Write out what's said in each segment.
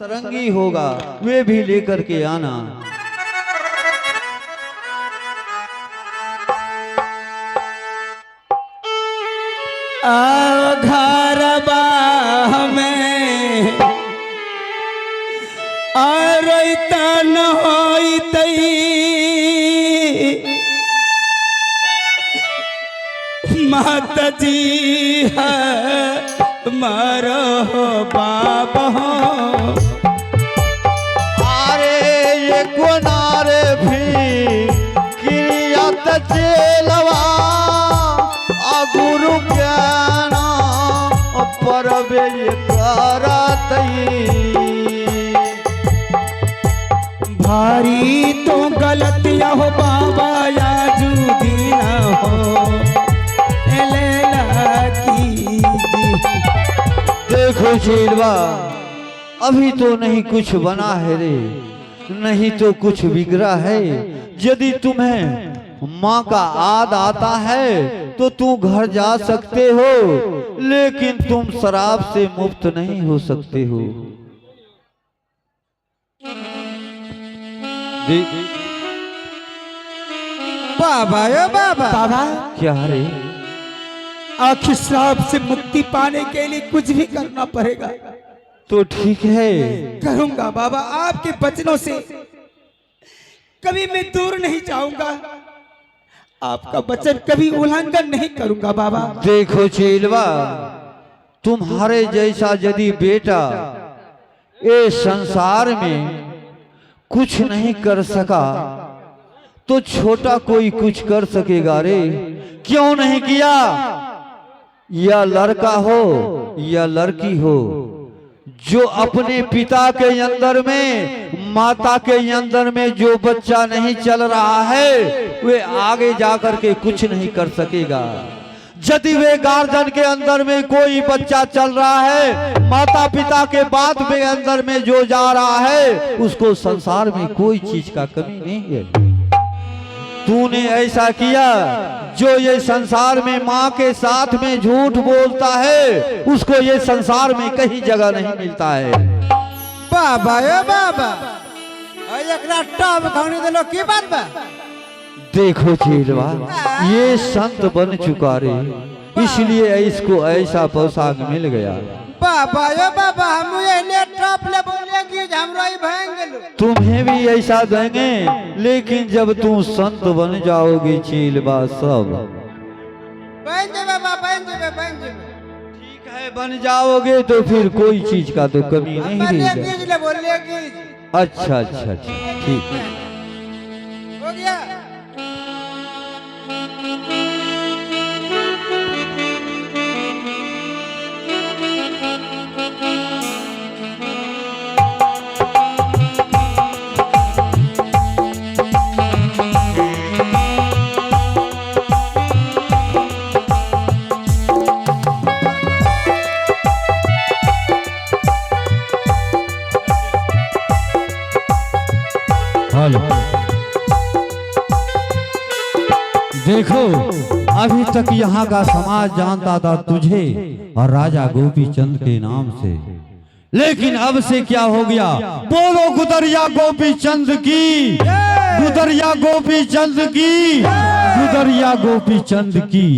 सरंगी होगा वे भी लेकर के आना। घरबा में न होइतई माता जी है मारो बाप हो। अरे ये कोनारे भी किरियत चेलवा गुरु ज्ञाना परवे करतई। भारी तो गलतिया हो बाबा याजू दीना हो की। देखो चेलवा अभी तो नहीं कुछ बना है रे, नहीं तो कुछ बिगड़ा है। यदि तुम्हें माँ का आद आता है तो तू घर जा सकते हो, लेकिन तुम शराब से मुक्त नहीं हो सकते हो। बाबा यो बाबा बाबा क्या रे? आखिर श्राप से मुक्ति पाने के लिए कुछ भी करना पड़ेगा। तो ठीक है, करूंगा बाबा, आपके वचनों से कभी मैं दूर नहीं जाऊंगा। आपका वचन कभी उल्लंघन नहीं करूंगा बाबा। देखो चेलवा, तुम्हारे जैसा यदि बेटा ये संसार में कुछ नहीं कर सका तो छोटा कोई कुछ कर सकेगा रे? क्यों नहीं किया? या लड़का हो या लड़की हो, जो अपने पिता के अंदर में माता के अंदर में जो बच्चा नहीं चल रहा है वे आगे जाकर के कुछ नहीं कर सकेगा। यदि वे गार्जियन के अंदर में कोई बच्चा चल रहा है, माता पिता के बाद में अंदर में जो जा रहा है, उसको संसार में कोई चीज का कमी नहीं है। तूने ऐसा किया, जो ये संसार में माँ के साथ में झूठ बोलता है उसको ये संसार में कहीं जगह नहीं मिलता है। बाबा यो बाबा एकरा टॉप खाने देलो की बात बा? देखो चेलवा, ये संत बन चुका रे, इसलिए इसको ऐसा पोशाक मिल गया। बाबा यो बाबा हम ये टॉप ले बोले कि हमरो ही भांग। तुम्हें भी ऐसा देंगे, लेकिन जब तुम संत बन जाओगे चेलवा सब बन जेबे बाबा, बन जेबे। ठीक है, बन जाओगे तो फिर कोई चीज का तो कमी नहीं रहेगी। अच्छा अच्छा ठीक है, हो गया। देखो, अभी तक यहाँ का समाज जानता था तुझे और राजा गोपीचंद के नाम से, लेकिन अब से क्या हो गया? बोलो गुदरिया गोपीचंद की, गुदरिया गोपीचंद की, गुदरिया गोपीचंद की,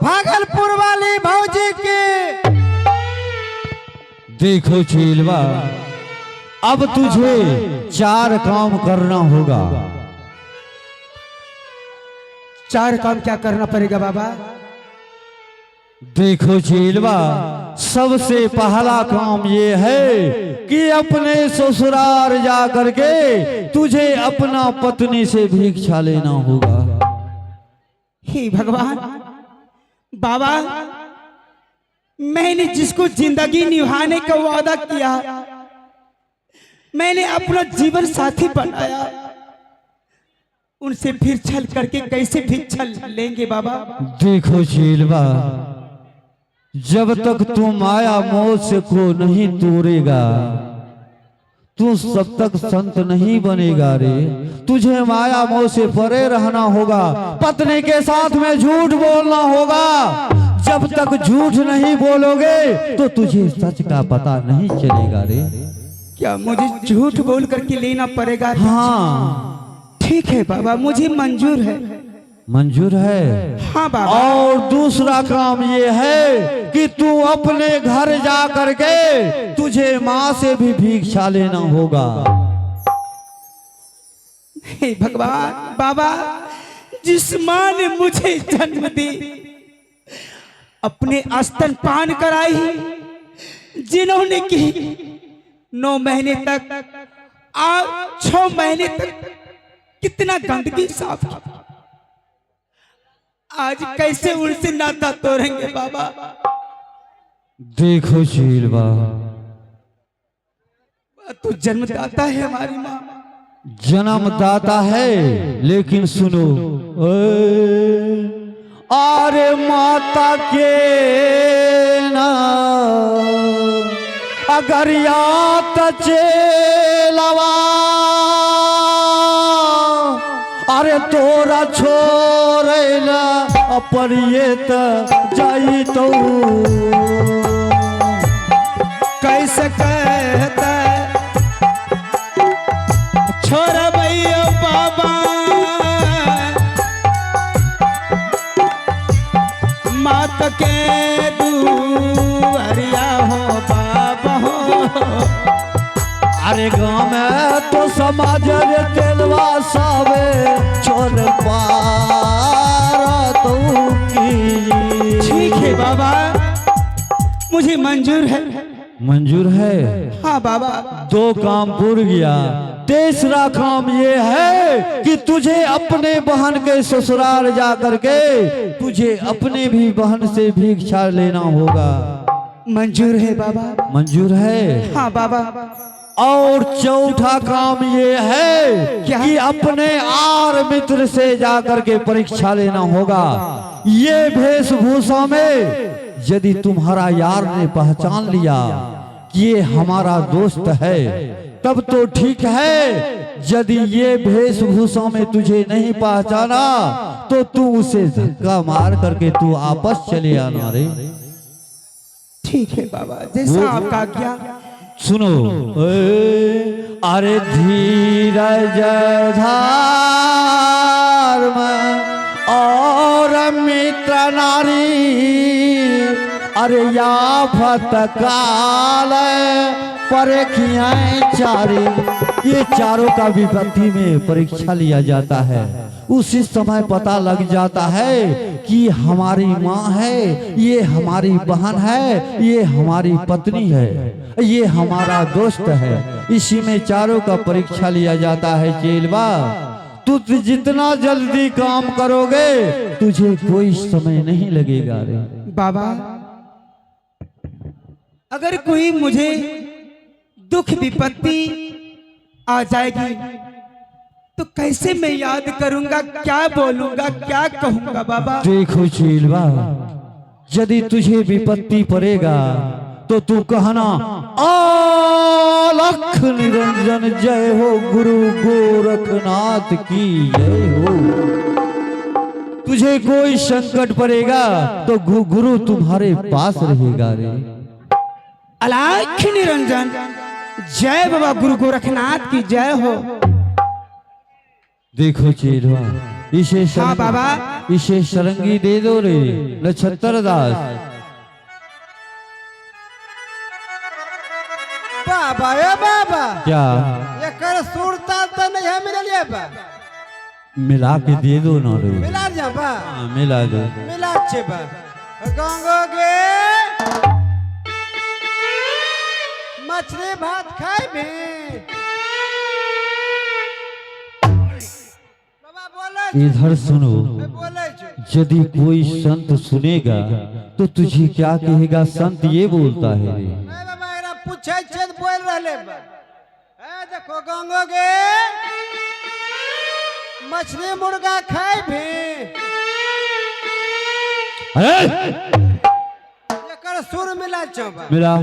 भागलपुर वाली भौजी की। देखो चेलवा, अब तुझे 4 काम करना होगा। 4 काम क्या करना पड़ेगा बाबा? देखो चेलवा, सबसे पहला काम ये है कि अपने ससुराल जा करके तुझे अपना पत्नी से भिक्षा लेना होगा। हे भगवान, बाबा मैंने जिसको जिंदगी निभाने का वादा किया, मैंने अपना जीवन साथी बनाया, उनसे फिर छल करके कैसे भिक्षा लेंगे बाबा? देखो चेलवा, जब तक तू माया मोह से को नहीं तोड़ेगा तू सब तक संत नहीं बनेगा रे। तुझे माया मोह से परे रहना होगा, पत्नी के साथ में झूठ बोलना होगा। जब तक झूठ नहीं बोलोगे तो तुझे सच का पता नहीं चलेगा रे। क्या मुझे झूठ बोल करके लेना पड़ेगा? हाँ ठीक है बाबा, मुझे मंजूर है। मंजूर है। हाँ बाबा। और दूसरा काम ये है कि तू अपने घर जा करके तुझे माँ से भी भिक्षा लेना होगा। हे भगवान, बाबा जिस माँ ने मुझे जन्म दी, अपने स्तन पान कराई, जिन्होंने की 9 महीने तक, 6 महीने तक कितना गंदगी साफ की, आज कैसे उनसे नाता तोड़ेंगे बाबा? देखो शीलवा, तू जन्मदाता है, हमारी माँ जन्मदाता है, लेकिन सुनो, अरे माता के ना अगर यात चेलवा, अरे तोरा छोड़ेला अपन ये त जाई तो कैसे कहता छोड़ भैया बाबा, मात के दुआरिया हो बाबा हो। अरे गाँव में तो समाज रे तेलवा सावे छोड़ पारा तो की। ठीक है बाबा, मुझे मंजूर है। मंजूर है। हाँ बाबा। 2 काम पूर गया। तीसरा काम ये है कि तुझे अपने बहन के ससुराल जा करके तुझे अपने भी बहन से भिक्षा लेना होगा। मंजूर है बाबा। मंजूर है। हाँ बाबा। और चौथा काम ये है कि अपने आर मित्र से जाकर के परीक्षा लेना होगा। ये वेशभूषा में यदि तुम्हारा यार ने पहचान लिया कि ये हमारा दोस्त है तब तो ठीक है, यदि ये वेशभूषा में तुझे नहीं पहचाना तो तू उसे धक्का मार करके तू आपस चले आना रे। ठीक है बाबा, जैसा आपका आज्ञा। सुनो, अरे धीरज धार्म और मित्र नारी, अरे याफत काल परीक्षाएं चारी। ये चारों का विपत्ति में परीक्षा लिया जाता है। उसी समय पता लग जाता है कि हमारी माँ है, ये हमारी बहन है, ये हमारी पत्नी है, ये हमारा दोस्त है। इसी में चारों का परीक्षा लिया जाता है। चेलवा, तू जितना जल्दी काम करोगे तुझे कोई समय नहीं लगेगा रे। बाबा, अगर कोई मुझे दुख विपत्ति आ जाएगी तो कैसे मैं याद करूंगा, क्या बोलूंगा, क्या कहूंगा बाबा? देखो चेलवा, यदि तुझे विपत्ति पड़ेगा तो तू कहना अलख निरंजन जय हो, गुरु गोरखनाथ की जय हो। तुझे कोई संकट पड़ेगा तो गुरु तुम्हारे पास रहेगा रे। अलख निरंजन जय बाबा गुरु गोरखनाथ की जय हो। देखो चेलवा, इसे हाँ बाबा, इसे सरंगी दे दो रे नक्षत्र दास। बाबा ए बाबा, क्या ये कर सुरता तो नहीं है मिला बा, मिला के दे दो ना रे। मिला जा बा, हाँ, मिला दो। मिला छे बा। गंगो गे मछली भात खाए भी बाबा बोले इधर सुनो, बोले छे। यदि कोई संत सुनेगा तो तुझे क्या कहेगा? संत ये बोलता है रे। ए बाबा एरा पूछे छे तो बोल रहले बा। ए देखो गंगो गे मछली मुर्गा खाए भी, अरे एकर सुर मिला छो बा। मिला।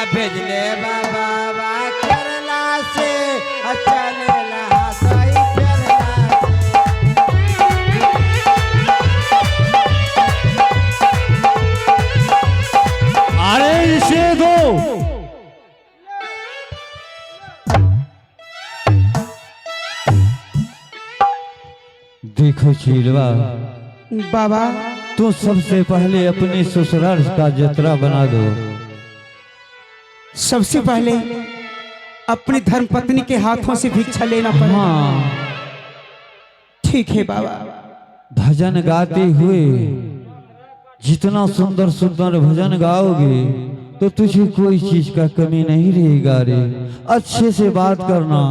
भेजले बाबा केरला से चलेला सही केरला सुशीलवा, बाबा तू सबसे पहले अपने ससुराल का जतरा बना दो। सबसे पहले अपनी धर्मपत्नी के हाथों से भिक्षा लेना पड़ेगा। हाँ, ठीक है बाबा। भजन गाते हुए जितना सुंदर सुंदर भजन गाओगे तो तुझे कोई चीज का कमी नहीं रहेगा रे। अच्छे से बात करना,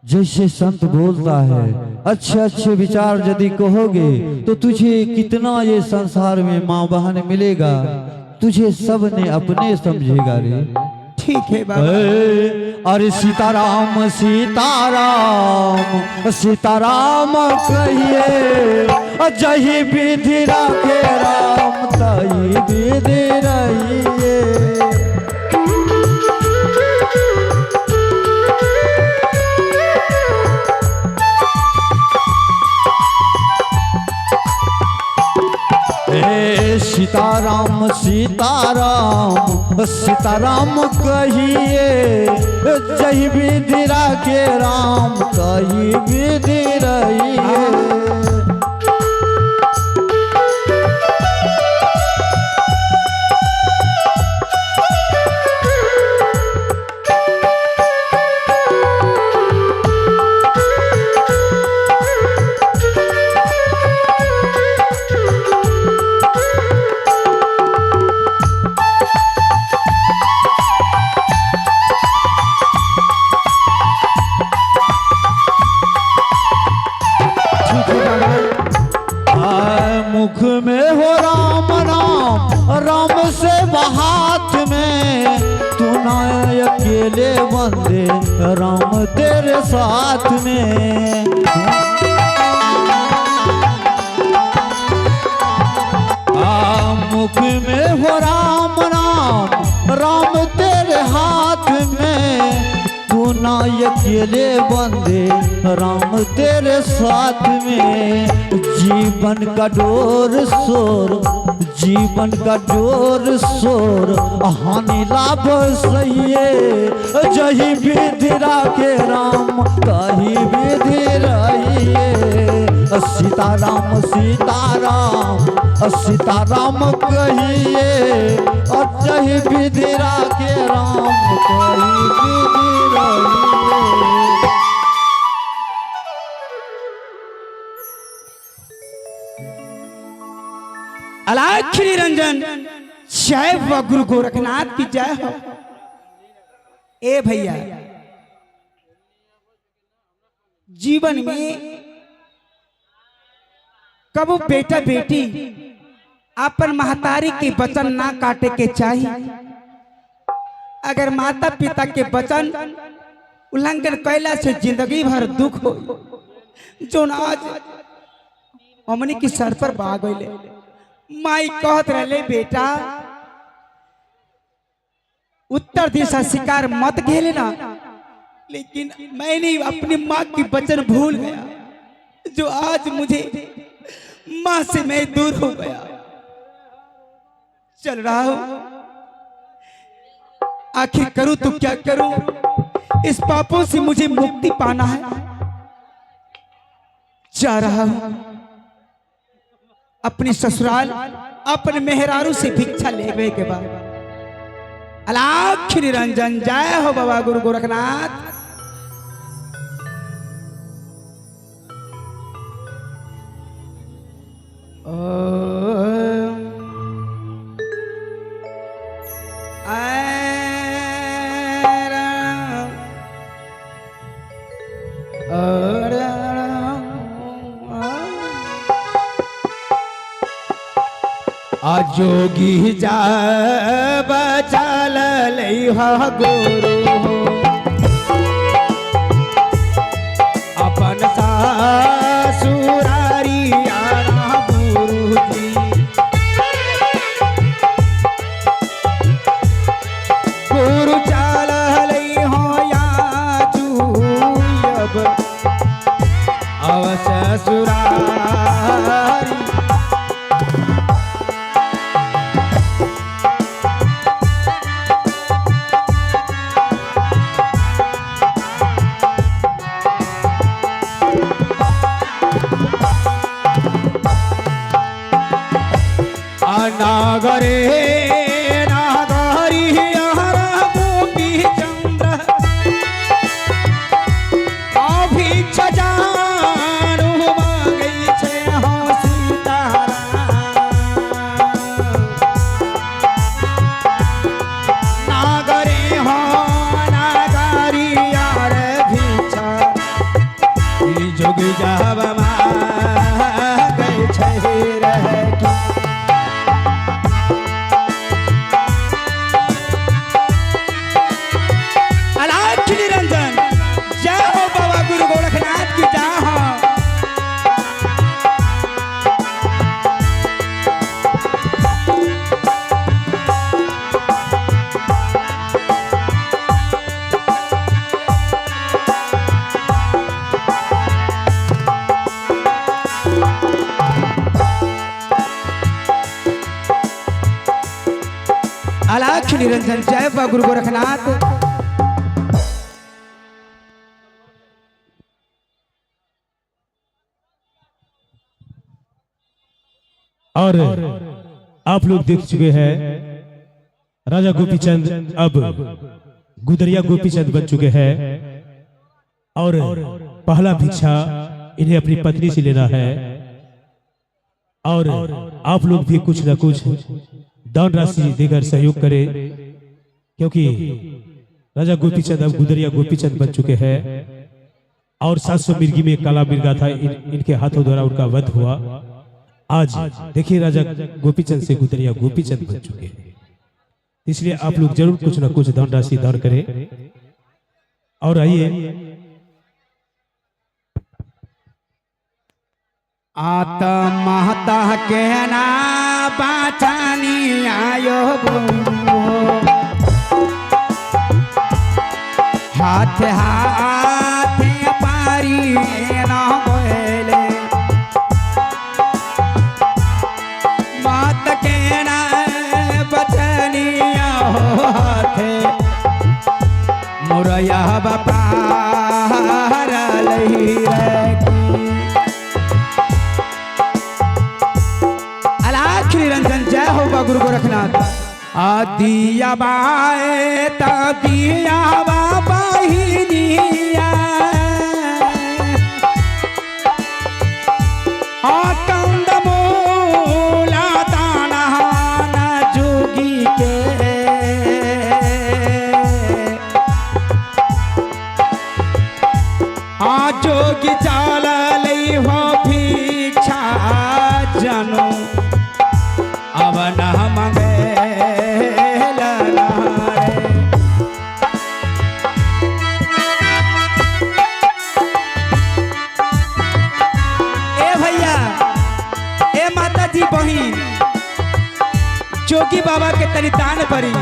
जैसे संत बोलता है, अच्छे अच्छे विचार यदि कहोगे तो तुझे कितना ये संसार में माँ बहन मिलेगा, तुझे सब ने अपने समझेगा रे। ठीक है बाबा। अरे सीताराम सीताराम सीताराम कहिए, जही विधि राखे राम तही विधि रहिए। सीताराम सीताराम सीताराम कहिए, जही विधि राखे राम तही विधि रहिए। मुख में हो राम नाम, राम से हाथ में, तू ना अकेले बंदे राम तेरे साथ में। मुख में हो राम नाम, राम तेरे हाथ में, तू ना अकेले बंदे राम तेरे साथ में। जीवन का डोर शोर, जीवन का डोर शोर, हानि लाभ सहिए, जही विधि राखे राम तही विधि रहिए। सीताराम सीताराम सीताराम कहिए, और जही विधि राखे राम तही विधि रहिए। अलख निरंजन जय हुआ गुरु गोरखनाथ की जय हो। ए भैया, जीवन में कबो बेटा बेटी अपन महतारी के वचन ना काटे के चाहिए। अगर माता पिता के वचन उल्लंघन कैला से जिंदगी भर दुख हो, जो आज हमनी की सर पर भाग गइले। माई कहत रहे, बेटा उत्तर दिशा शिकार मत घेले ना, लेकिन मैंने अपनी माँ की वचन भूल गया, जो आज मुझे माँ से मैं दूर हो गया। चल रहा हूं, आखिर करूं तो क्या करूं, इस पापों से मुझे मुक्ति पाना है। जा रहा हूं अपनी ससुराल, अपने मेहरारू से भिक्षा लेवे के बाद। अलख निरंजन जय हो बाबा गुरु गोरखनाथ। जोगी जा बचल गुरु अपन ससुरारी गुरु जी, गुरु चल हो या अब ससुरारी। नागरे नागरी गोपी चंद्र अभिक्ष जानू मांगै छै हो सीताराम नागरे हो नागरी यार भिक्षा जोग जाब मांगै छै रहे निरंजन जय हो बाबा गुरु गोरखनाथ की जय हो। अलख निरंजन जय बाबा गुरु गोरखनाथ। और आप लोग देख चुके हैं राजा गोपीचंद अब गुदरिया गोपीचंद बन चुके हैं और पहला भिक्षा इन्हें अपनी पत्नी से लेना है। और आप लोग भी कुछ न कुछ दान राशि देकर सहयोग करें, क्योंकि राजा गोपीचंद अब गुदरिया गोपीचंद बन चुके हैं और 700 मिर्गी में काला मिर्गा था, इनके हाथों द्वारा उनका वध हुआ। आज देखिए राजा गोपीचंद से गुदरिया गोपीचंद बन चुके हैं, इसलिए आप लोग जरूर कुछ न कुछ धन राशि दान करें। और आइए आत्महता के ना बाचानी आयो हाथ हाथ पारी ना बोले बात के ना बचनी हाथ मुरैया बापा लही निरंजन जय हो बा गुरु गोरखनाथ। आदिया बाए दिया बाबा कंद मूला दाना जोगी के जोगी चाल लई हो भिक्षा जनो अब न मंगे ए भैया ए माता जी बहिन जोगी बाबा के तनी दान पड़ी।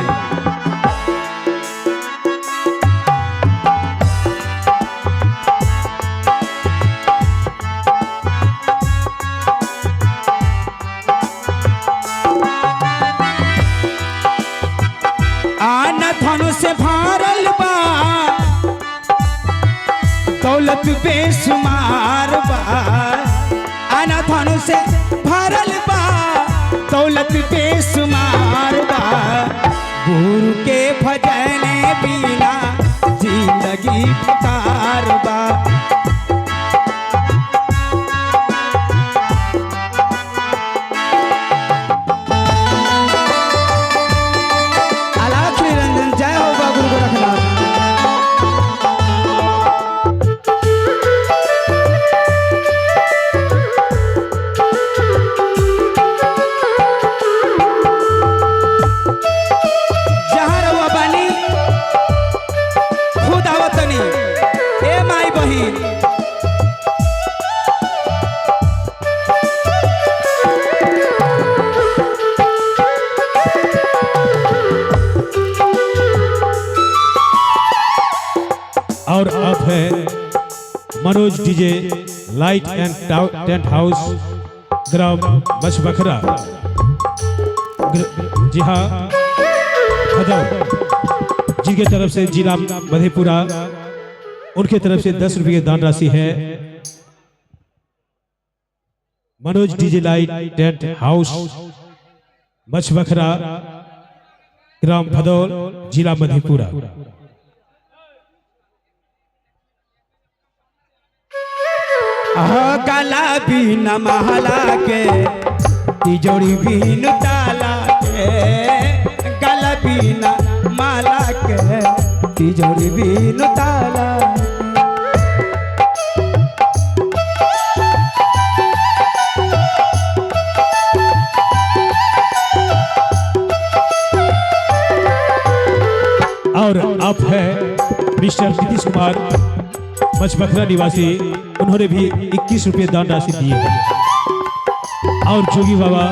धनु से भारल बा दौलत बेशुमार बा, आना धनु से भारल बा दौलत बेशुमार बा। गुरु के भजन बिना जिंदगी बेकार बा। और अब है Manoj DJ light and tent house ग्राम मछबखरा, जी हाँ खदर, जिनके तरफ से जिला मधेपुरा, उनके तरफ से 10 रुपये दान राशि है। Manoj DJ light tent house Machhbakhra, ग्राम भदौल, जिला मधेपुरा। गला बीन महला के तिजोरी बीन ताला के, गला बीन माला के तिजोरी बीन ताला। और आप है मिस्टर नीतीश कुमार, मछबखरा निवासी, उन्होंने भी 21 रुपये दान राशि दिए हैं। और जोगी बाबा